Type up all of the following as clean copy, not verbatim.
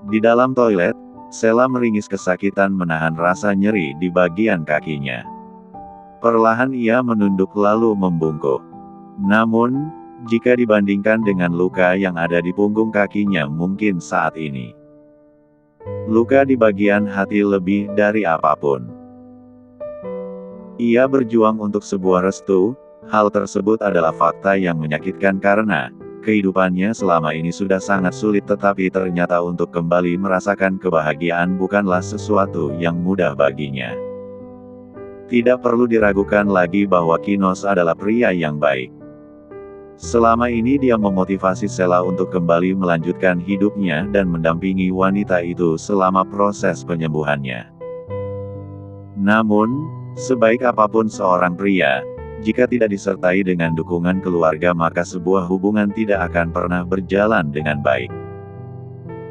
Di dalam toilet, Sela meringis kesakitan menahan rasa nyeri di bagian kakinya. Perlahan ia menunduk lalu membungkuk. Namun, jika dibandingkan dengan luka yang ada di punggung kakinya mungkin saat ini, luka di bagian hati lebih dari apapun. Ia berjuang untuk sebuah restu, hal tersebut adalah fakta yang menyakitkan karena kehidupannya selama ini sudah sangat sulit, tetapi ternyata untuk kembali merasakan kebahagiaan bukanlah sesuatu yang mudah baginya. Tidak perlu diragukan lagi bahwa Kinos adalah pria yang baik. Selama ini dia memotivasi Sela untuk kembali melanjutkan hidupnya dan mendampingi wanita itu selama proses penyembuhannya. Namun, sebaik apapun seorang pria, jika tidak disertai dengan dukungan keluarga maka sebuah hubungan tidak akan pernah berjalan dengan baik.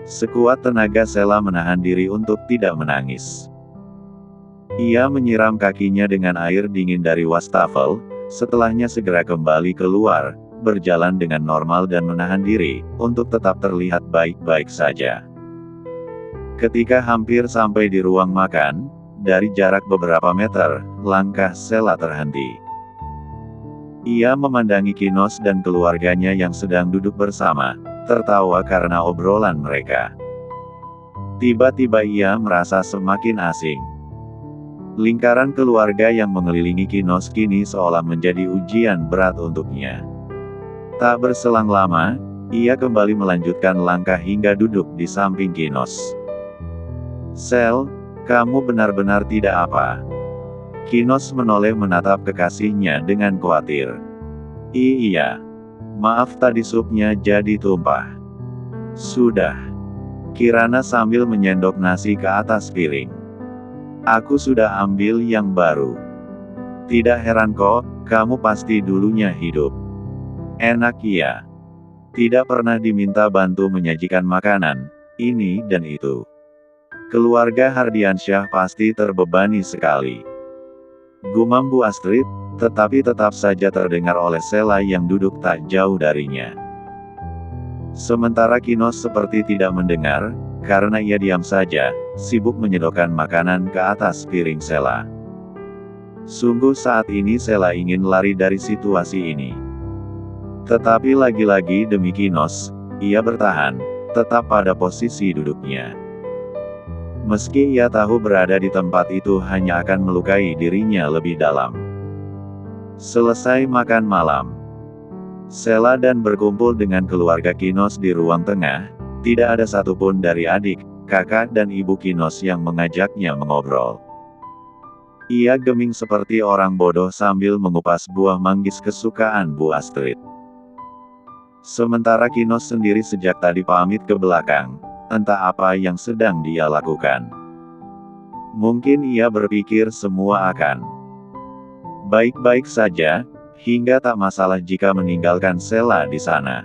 Sekuat tenaga Sela menahan diri untuk tidak menangis. Ia menyiram kakinya dengan air dingin dari wastafel, setelahnya segera kembali keluar, berjalan dengan normal dan menahan diri, untuk tetap terlihat baik-baik saja. Ketika hampir sampai di ruang makan, dari jarak beberapa meter, langkah Sela terhenti. Ia memandangi Kinos dan keluarganya yang sedang duduk bersama, tertawa karena obrolan mereka. Tiba-tiba ia merasa semakin asing. Lingkaran keluarga yang mengelilingi Kinos kini seolah menjadi ujian berat untuknya. Tak berselang lama, ia kembali melanjutkan langkah hingga duduk di samping Kinos. "Sel, kamu benar-benar tidak apa?" Kinos menoleh menatap kekasihnya dengan khawatir. "Iya. Maaf tadi supnya jadi tumpah." "Sudah." Kirana sambil menyendok nasi ke atas piring. "Aku sudah ambil yang baru." "Tidak heran kok, kamu pasti dulunya hidup enak ya. Tidak pernah diminta bantu menyajikan makanan, ini dan itu." Keluarga Hardiansyah pasti terbebani sekali, gumam Bu Astrid, tetapi tetap saja terdengar oleh Sela yang duduk tak jauh darinya. Sementara Kinos seperti tidak mendengar, karena ia diam saja, sibuk menyedokkan makanan ke atas piring Sela. Sungguh saat ini Sela ingin lari dari situasi ini. Tetapi lagi-lagi demi Kinos, ia bertahan, tetap pada posisi duduknya. Meski ia tahu berada di tempat itu hanya akan melukai dirinya lebih dalam. Selesai makan malam, Sela dan berkumpul dengan keluarga Kinos di ruang tengah. Tidak ada satupun dari adik, kakak dan ibu Kinos yang mengajaknya mengobrol. Ia geming seperti orang bodoh sambil mengupas buah manggis kesukaan Bu Astrid. Sementara Kinos sendiri sejak tadi pamit ke belakang, entah apa yang sedang dia lakukan. Mungkin ia berpikir semua akan baik-baik saja, hingga tak masalah jika meninggalkan Sela di sana.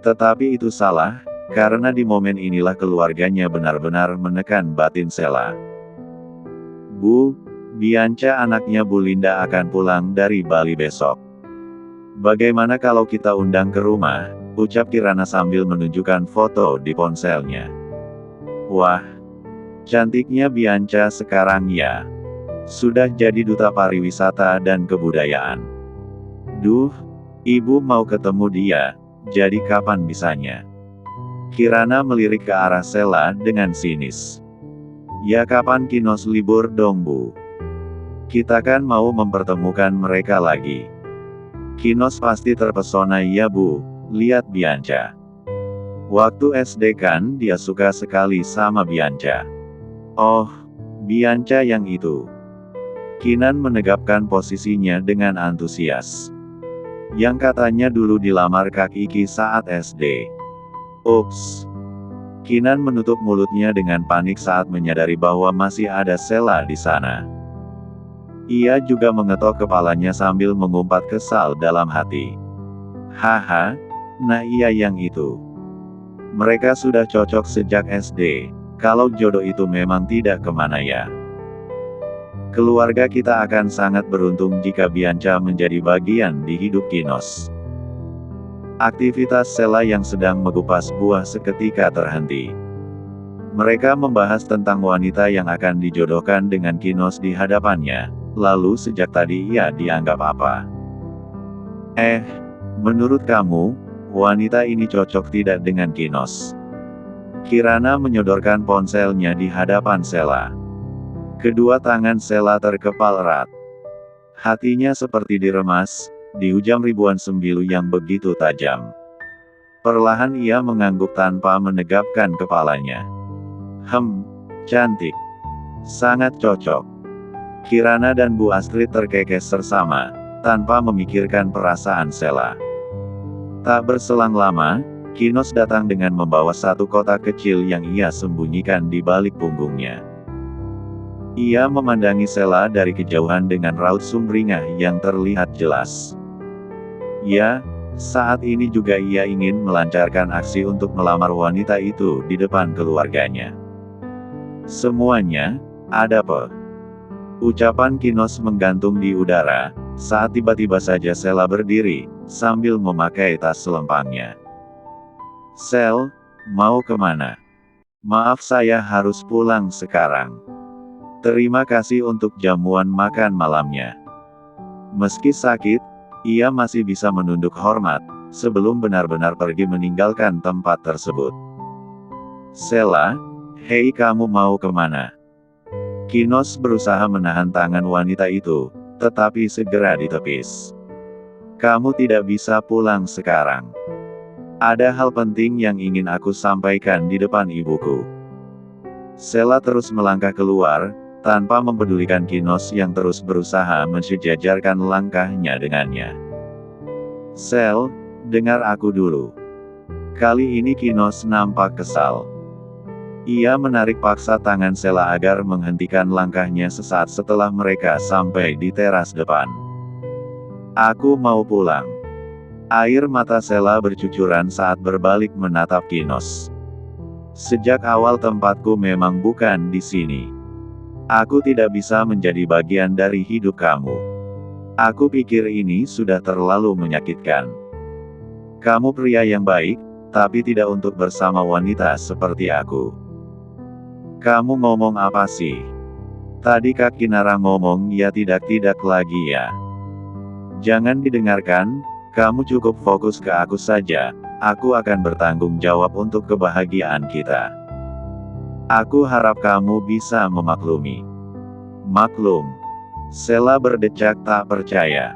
Tetapi itu salah, karena di momen inilah keluarganya benar-benar menekan batin Sela. "Bu, Bianca anaknya Bu Linda akan pulang dari Bali besok. Bagaimana kalau kita undang ke rumah?" ucap Kirana sambil menunjukkan foto di ponselnya. "Wah, cantiknya Bianca sekarang ya. Sudah jadi duta pariwisata dan kebudayaan. Duh, ibu mau ketemu dia, jadi kapan bisanya?" Kirana melirik ke arah Sela dengan sinis. "Ya kapan Kinos libur dong Bu? Kita kan mau mempertemukan mereka lagi." Kinos pasti terpesona. "Ya Bu, lihat Bianca. Waktu SD kan dia suka sekali sama Bianca." "Oh, Bianca yang itu." Kinan menegapkan posisinya dengan antusias. "Yang katanya dulu dilamar Kak Iki saat SD." "Ups." Kinan menutup mulutnya dengan panik saat menyadari bahwa masih ada Sela di sana. Ia juga mengetok kepalanya sambil mengumpat kesal dalam hati. "Haha, nah iya yang itu. Mereka sudah cocok sejak SD, kalau jodoh itu memang tidak kemana ya. Keluarga kita akan sangat beruntung jika Bianca menjadi bagian di hidup Kinos." Aktivitas Sela yang sedang mengupas buah seketika terhenti. Mereka membahas tentang wanita yang akan dijodohkan dengan Kinos di hadapannya. Lalu sejak tadi ia dianggap apa? Menurut kamu, wanita ini cocok tidak dengan Kinos? Kirana menyodorkan ponselnya di hadapan Sheila. Kedua tangan Sheila terkepal erat. Hatinya seperti diremas, dihujam ribuan sembilu yang begitu tajam. Perlahan ia mengangguk tanpa menegapkan kepalanya. Cantik. Sangat cocok. Kirana dan Bu Astrid terkekeh bersama, tanpa memikirkan perasaan Sheila. Tak berselang lama, Kinos datang dengan membawa satu kotak kecil yang ia sembunyikan di balik punggungnya. Ia memandangi Sheila dari kejauhan dengan raut sumringah yang terlihat jelas. Ya, saat ini juga ia ingin melancarkan aksi untuk melamar wanita itu di depan keluarganya. Semuanya, ada apa? Ucapan Kinos menggantung di udara, saat tiba-tiba saja Sheila berdiri, sambil memakai tas selempangnya. "Shel, mau kemana?" "Maaf, saya harus pulang sekarang. Terima kasih untuk jamuan makan malamnya." Meski sakit, ia masih bisa menunduk hormat, sebelum benar-benar pergi meninggalkan tempat tersebut. "Sheila, hei, kamu mau kemana?" Kinos berusaha menahan tangan wanita itu, tetapi segera ditepis. "Kamu tidak bisa pulang sekarang. Ada hal penting yang ingin aku sampaikan di depan ibuku." Sheila terus melangkah keluar, tanpa mempedulikan Kinos yang terus berusaha mensejajarkan langkahnya dengannya. "Shel, dengar aku dulu." Kali ini Kinos nampak kesal. Ia menarik paksa tangan Sheila agar menghentikan langkahnya sesaat setelah mereka sampai di teras depan. "Aku mau pulang." Air mata Sheila bercucuran saat berbalik menatap Kinos. "Sejak awal tempatku memang bukan di sini. Aku tidak bisa menjadi bagian dari hidup kamu. Aku pikir ini sudah terlalu menyakitkan. Kamu pria yang baik, tapi tidak untuk bersama wanita seperti aku." "Kamu ngomong apa sih? Tadi Kak Kinara ngomong ya tidak lagi ya. Jangan didengarkan, kamu cukup fokus ke aku saja, aku akan bertanggung jawab untuk kebahagiaan kita. Aku harap kamu bisa memaklumi." "Maklum." Sheila berdecak tak percaya.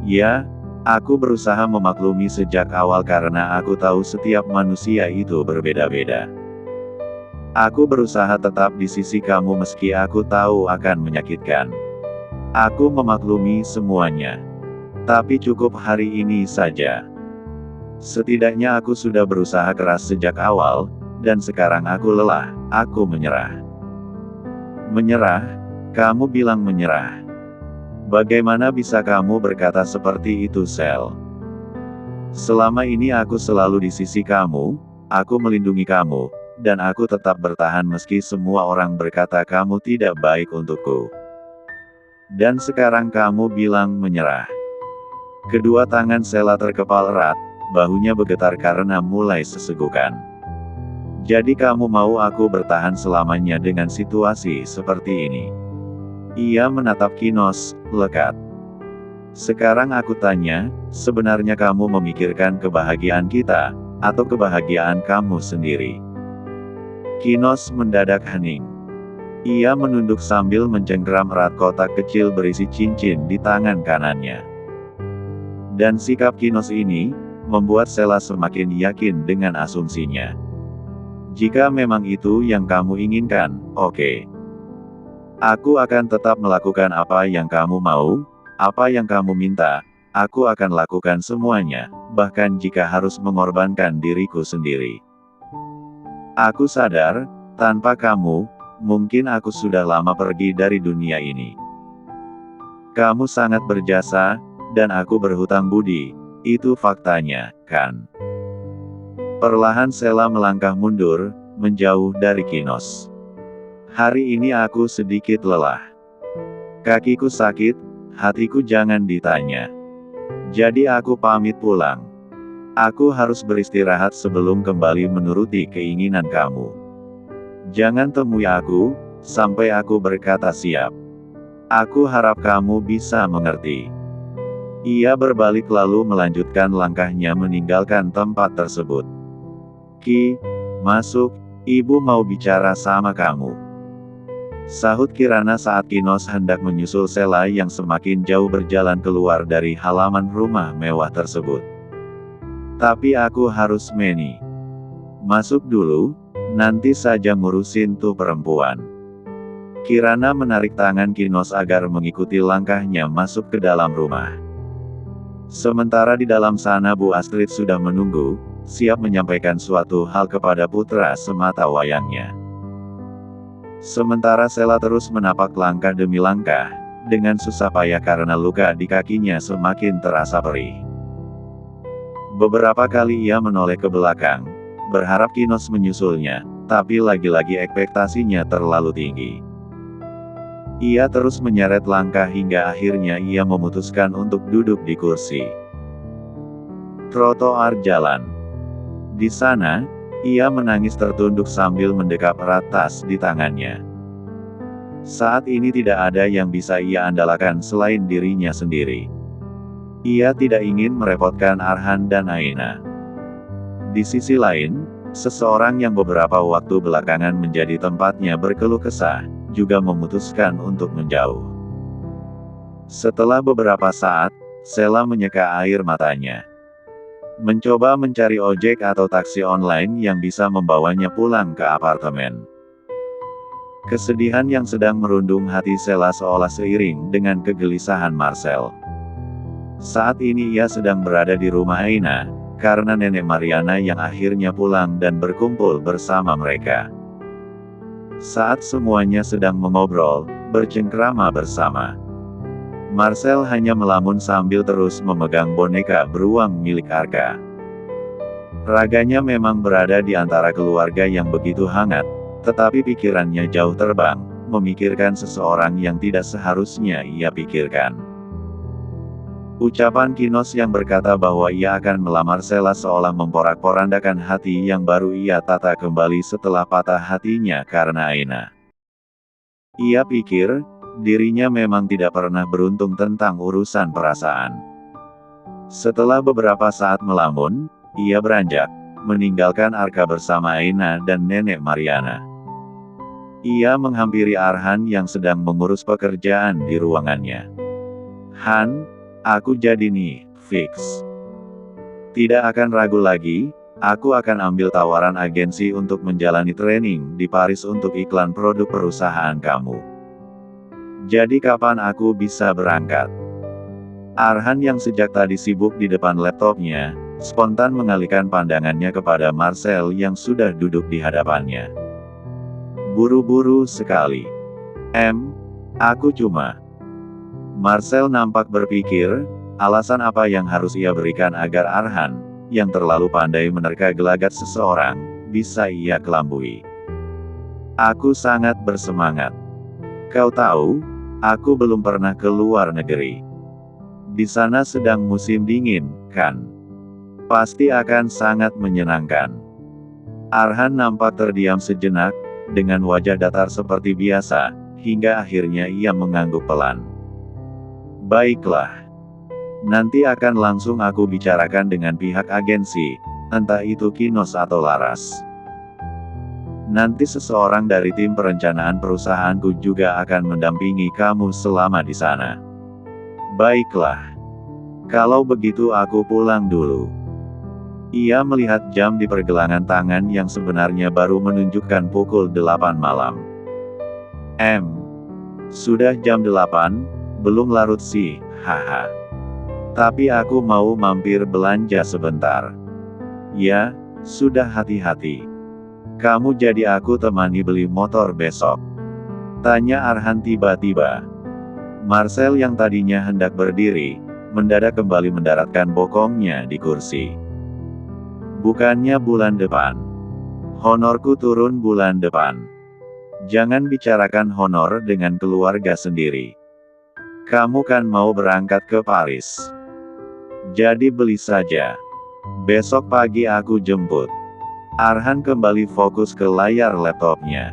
"Ya, aku berusaha memaklumi sejak awal karena aku tahu setiap manusia itu berbeda-beda. Aku berusaha tetap di sisi kamu meski aku tahu akan menyakitkan. Aku memaklumi semuanya. Tapi cukup hari ini saja. Setidaknya aku sudah berusaha keras sejak awal, dan sekarang aku lelah, aku menyerah." "Menyerah? Kamu bilang menyerah? Bagaimana bisa kamu berkata seperti itu, Shel? Selama ini aku selalu di sisi kamu, aku melindungi kamu, dan aku tetap bertahan meski semua orang berkata kamu tidak baik untukku. Dan sekarang kamu bilang menyerah." Kedua tangan Sheila terkepal erat, bahunya bergetar karena mulai sesegukan. "Jadi kamu mau aku bertahan selamanya dengan situasi seperti ini?" Ia menatap Kinos, lekat. "Sekarang aku tanya, sebenarnya kamu memikirkan kebahagiaan kita, atau kebahagiaan kamu sendiri?" Kinos mendadak hening. Ia menunduk sambil mencengkeram erat kotak kecil berisi cincin di tangan kanannya. Dan sikap Kinos ini, membuat Sheila semakin yakin dengan asumsinya. "Jika memang itu yang kamu inginkan, oke. Aku akan tetap melakukan apa yang kamu mau, apa yang kamu minta, aku akan lakukan semuanya, bahkan jika harus mengorbankan diriku sendiri. Aku sadar, tanpa kamu, mungkin aku sudah lama pergi dari dunia ini. Kamu sangat berjasa, dan aku berhutang budi, itu faktanya, kan?" Perlahan Sheila melangkah mundur, menjauh dari Kinos. "Hari ini aku sedikit lelah. Kakiku sakit, hatiku jangan ditanya. Jadi aku pamit pulang. Aku harus beristirahat sebelum kembali menuruti keinginan kamu." Jangan temui aku, sampai aku berkata siap. Aku harap kamu bisa mengerti. Ia berbalik lalu melanjutkan langkahnya meninggalkan tempat tersebut. Ki, masuk, ibu mau bicara sama kamu. Sahut Kirana saat Kinos hendak menyusul Sela yang semakin jauh berjalan keluar dari halaman rumah mewah tersebut. Tapi aku harus meni. Masuk dulu, nanti saja ngurusin tuh perempuan. Kirana menarik tangan Kinos agar mengikuti langkahnya masuk ke dalam rumah. Sementara di dalam sana Bu Astrid sudah menunggu, siap menyampaikan suatu hal kepada putra semata wayangnya. Sementara Sela terus menapak langkah demi langkah, dengan susah payah karena luka di kakinya semakin terasa perih. Beberapa kali ia menoleh ke belakang, berharap Kinos menyusulnya, tapi lagi-lagi ekspektasinya terlalu tinggi. Ia terus menyeret langkah hingga akhirnya ia memutuskan untuk duduk di kursi trotoar jalan. Di sana, ia menangis tertunduk sambil mendekap erat tas di tangannya. Saat ini tidak ada yang bisa ia andalkan selain dirinya sendiri. Ia tidak ingin merepotkan Arhan dan Aina. Di sisi lain, seseorang yang beberapa waktu belakangan menjadi tempatnya berkeluh kesah, juga memutuskan untuk menjauh. Setelah beberapa saat, Sela menyeka air matanya. Mencoba mencari ojek atau taksi online yang bisa membawanya pulang ke apartemen. Kesedihan yang sedang merundung hati Sela seolah seiring dengan kegelisahan Marcel. Saat ini ia sedang berada di rumah Aina, karena nenek Mariana yang akhirnya pulang dan berkumpul bersama mereka. Saat semuanya sedang mengobrol, bercengkrama bersama, Marcel hanya melamun sambil terus memegang boneka beruang milik Arka. Raganya memang berada di antara keluarga yang begitu hangat, tetapi pikirannya jauh terbang, memikirkan seseorang yang tidak seharusnya ia pikirkan. Ucapan Kinos yang berkata bahwa ia akan melamar Sela seolah memporak-porandakan hati yang baru ia tata kembali setelah patah hatinya karena Aina. Ia pikir, dirinya memang tidak pernah beruntung tentang urusan perasaan. Setelah beberapa saat melamun, ia beranjak, meninggalkan Arka bersama Aina dan nenek Mariana. Ia menghampiri Arhan yang sedang mengurus pekerjaan di ruangannya. Han, aku jadi nih, fix. Tidak akan ragu lagi, aku akan ambil tawaran agensi untuk menjalani training di Paris untuk iklan produk perusahaan kamu. Jadi kapan aku bisa berangkat? Arhan yang sejak tadi sibuk di depan laptopnya, spontan mengalihkan pandangannya kepada Marcel yang sudah duduk di hadapannya. Buru-buru sekali. Aku cuma... Marcel nampak berpikir, alasan apa yang harus ia berikan agar Arhan, yang terlalu pandai menerka gelagat seseorang, bisa ia kelambui. Aku sangat bersemangat. Kau tahu, aku belum pernah ke luar negeri. Di sana sedang musim dingin, kan? Pasti akan sangat menyenangkan. Arhan nampak terdiam sejenak, dengan wajah datar seperti biasa, hingga akhirnya ia mengangguk pelan. Baiklah. Nanti akan langsung aku bicarakan dengan pihak agensi, entah itu Kinos atau Laras. Nanti seseorang dari tim perencanaan perusahaanku juga akan mendampingi kamu selama di sana. Baiklah. Kalau begitu aku pulang dulu. Ia melihat jam di pergelangan tangan yang sebenarnya baru menunjukkan pukul 8 malam. Sudah jam 8, belum larut sih, haha. Tapi aku mau mampir belanja sebentar. Ya, sudah hati-hati. Kamu jadi aku temani beli motor besok? Tanya Arhan tiba-tiba. Marcel yang tadinya hendak berdiri, mendadak kembali mendaratkan bokongnya di kursi. Bukannya bulan depan. Honorku turun bulan depan. Jangan bicarakan honor dengan keluarga sendiri. Kamu kan mau berangkat ke Paris. Jadi beli saja. Besok pagi aku jemput. Arhan kembali fokus ke layar laptopnya.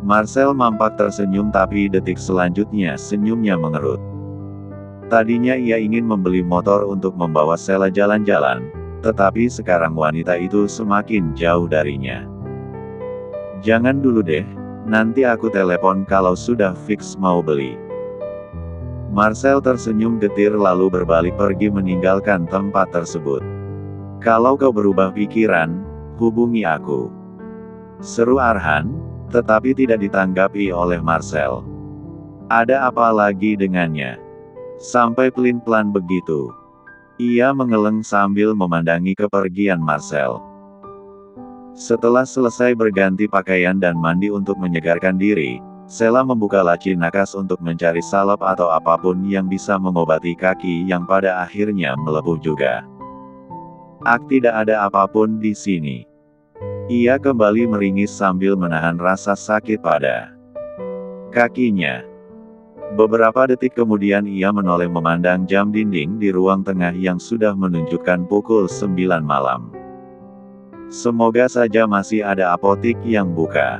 Marcel mampak tersenyum tapi detik selanjutnya senyumnya mengerut. Tadinya ia ingin membeli motor untuk membawa Sheila jalan-jalan, tetapi sekarang wanita itu semakin jauh darinya. Jangan dulu deh, nanti aku telepon kalau sudah fix mau beli. Marcel tersenyum getir lalu berbalik pergi meninggalkan tempat tersebut. Kalau kau berubah pikiran, hubungi aku. Seru Arhan, tetapi tidak ditanggapi oleh Marcel. Ada apa lagi dengannya? Sampai pelin-pelan begitu. Ia mengeleng sambil memandangi kepergian Marcel. Setelah selesai berganti pakaian dan mandi untuk menyegarkan diri, Sheila membuka laci nakas untuk mencari salep atau apapun yang bisa mengobati kaki yang pada akhirnya melepuh juga. Tidak ada apapun di sini. Ia kembali meringis sambil menahan rasa sakit pada kakinya. Beberapa detik kemudian ia menoleh memandang jam dinding di ruang tengah yang sudah menunjukkan pukul 9 malam. Semoga saja masih ada apotik yang buka.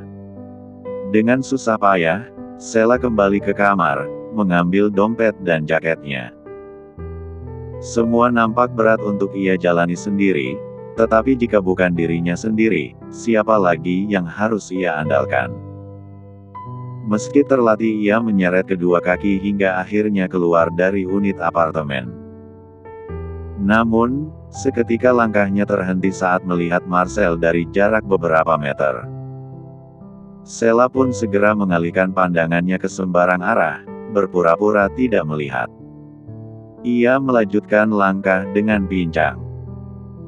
Dengan susah payah, Sheila kembali ke kamar, mengambil dompet dan jaketnya. Semua nampak berat untuk ia jalani sendiri, tetapi jika bukan dirinya sendiri, siapa lagi yang harus ia andalkan? Meski terlatih ia menyeret kedua kaki hingga akhirnya keluar dari unit apartemen. Namun, seketika langkahnya terhenti saat melihat Marcel dari jarak beberapa meter. Sheila pun segera mengalihkan pandangannya ke sembarang arah, berpura-pura tidak melihat. Ia melanjutkan langkah dengan pincang.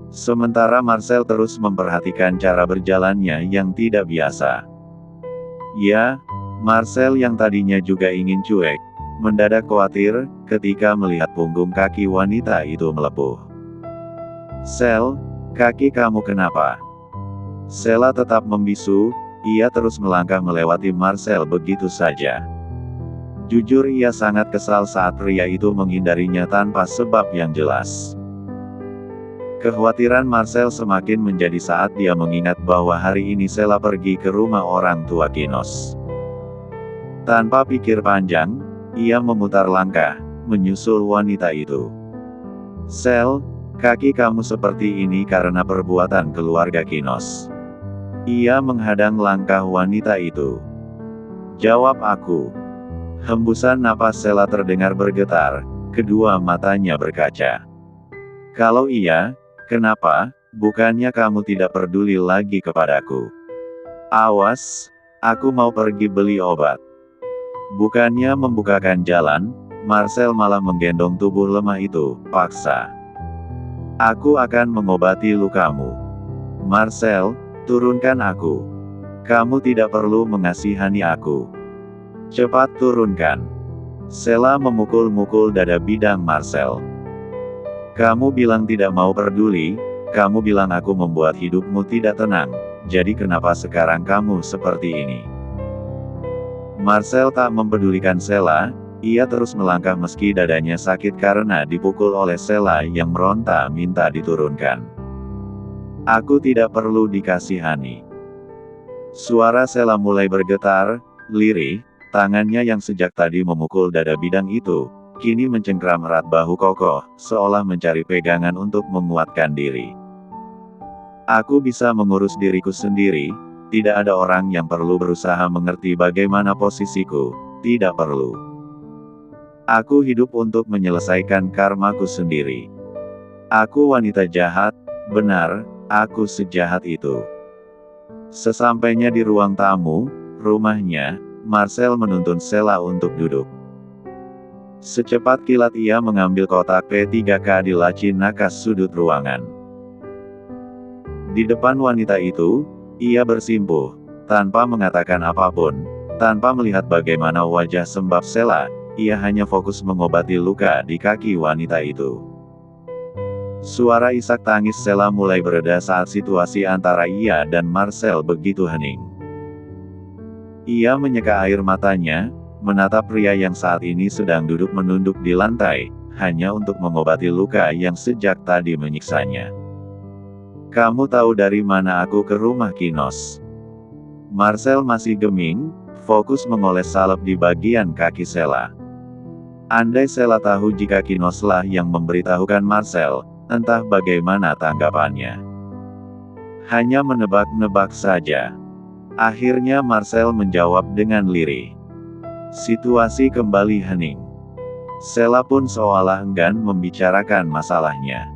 Sementara Marcel terus memperhatikan cara berjalannya yang tidak biasa. Ya, Marcel yang tadinya juga ingin cuek, mendadak khawatir ketika melihat punggung kaki wanita itu melepuh. "Shel, kaki kamu kenapa?" Sheila tetap membisu. Ia terus melangkah melewati Marcel begitu saja. Jujur ia sangat kesal saat pria itu menghindarinya tanpa sebab yang jelas. Kekhawatiran Marcel semakin menjadi saat dia mengingat bahwa hari ini Sheila pergi ke rumah orang tua Kinos. Tanpa pikir panjang, ia memutar langkah, menyusul wanita itu. "Shel, kaki kamu seperti ini karena perbuatan keluarga Kinos." Ia menghadang langkah wanita itu. "Jawab aku." Hembusan napas Sheila terdengar bergetar, kedua matanya berkaca. "Kalau iya, kenapa, bukannya kamu tidak peduli lagi kepadaku?" "Awas, aku mau pergi beli obat." Bukannya membukakan jalan, Marcel malah menggendong tubuh lemah itu, paksa. "Aku akan mengobati lukamu. Marcel, turunkan aku. Kamu tidak perlu mengasihani aku. Cepat turunkan." Sheila memukul-mukul dada bidang Marcel. "Kamu bilang tidak mau peduli, kamu bilang aku membuat hidupmu tidak tenang, jadi kenapa sekarang kamu seperti ini?" Marcel tak mempedulikan Sheila, ia terus melangkah meski dadanya sakit karena dipukul oleh Sheila yang meronta minta diturunkan. "Aku tidak perlu dikasihani." Suara Sheila mulai bergetar, lirih, tangannya yang sejak tadi memukul dada bidang itu, kini mencengkram erat bahu kokoh, seolah mencari pegangan untuk menguatkan diri. "Aku bisa mengurus diriku sendiri, tidak ada orang yang perlu berusaha mengerti bagaimana posisiku, tidak perlu. Aku hidup untuk menyelesaikan karmaku sendiri. Aku wanita jahat, benar, aku sejahat itu." Sesampainya di ruang tamu, rumahnya, Marcel menuntun Sheila untuk duduk. Secepat kilat ia mengambil kotak P3K di laci nakas sudut ruangan. Di depan wanita itu, ia bersimpuh, tanpa mengatakan apapun, tanpa melihat bagaimana wajah sembab Sheila, ia hanya fokus mengobati luka di kaki wanita itu. Suara isak tangis Sheila mulai bereda saat situasi antara ia dan Marcel begitu hening. Ia menyeka air matanya, menatap pria yang saat ini sedang duduk menunduk di lantai, hanya untuk mengobati luka yang sejak tadi menyiksanya. Kamu tahu dari mana aku ke rumah Kinos? Marcel masih geming, fokus mengoles salep di bagian kaki Sheila. Andai Sheila tahu jika Kinoslah yang memberitahukan Marcel, entah bagaimana tanggapannya. Hanya menebak-nebak saja. Akhirnya Marcel menjawab dengan lirih. Situasi kembali hening. Sheila pun seolah enggan membicarakan masalahnya.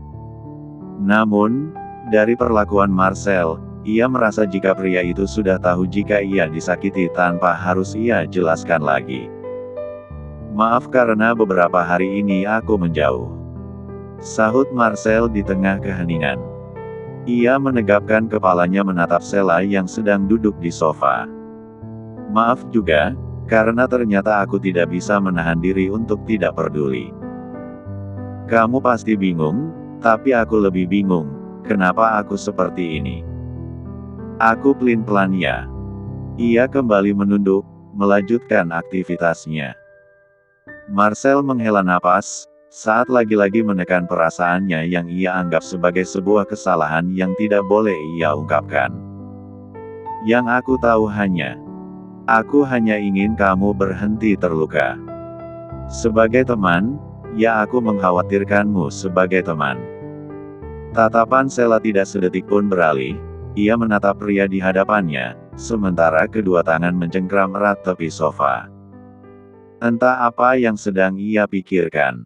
Namun, dari perlakuan Marcel, ia merasa jika pria itu sudah tahu jika ia disakiti tanpa harus ia jelaskan lagi. Maaf karena beberapa hari ini aku menjauh. Sahut Marcel di tengah keheningan. Ia menegapkan kepalanya menatap Sheila yang sedang duduk di sofa. Maaf juga, karena ternyata aku tidak bisa menahan diri untuk tidak peduli. Kamu pasti bingung, tapi aku lebih bingung, kenapa aku seperti ini. Aku pelin-pelan ya. Ia kembali menunduk, melanjutkan aktivitasnya. Marcel menghela napas, saat lagi-lagi menekan perasaannya yang ia anggap sebagai sebuah kesalahan yang tidak boleh ia ungkapkan. Yang aku tahu aku hanya ingin kamu berhenti terluka. Sebagai teman, ya aku mengkhawatirkanmu sebagai teman. Tatapan Sheila tidak sedetik pun beralih. Ia menatap pria di hadapannya, sementara kedua tangan mencengkram erat tepi sofa. Entah apa yang sedang ia pikirkan.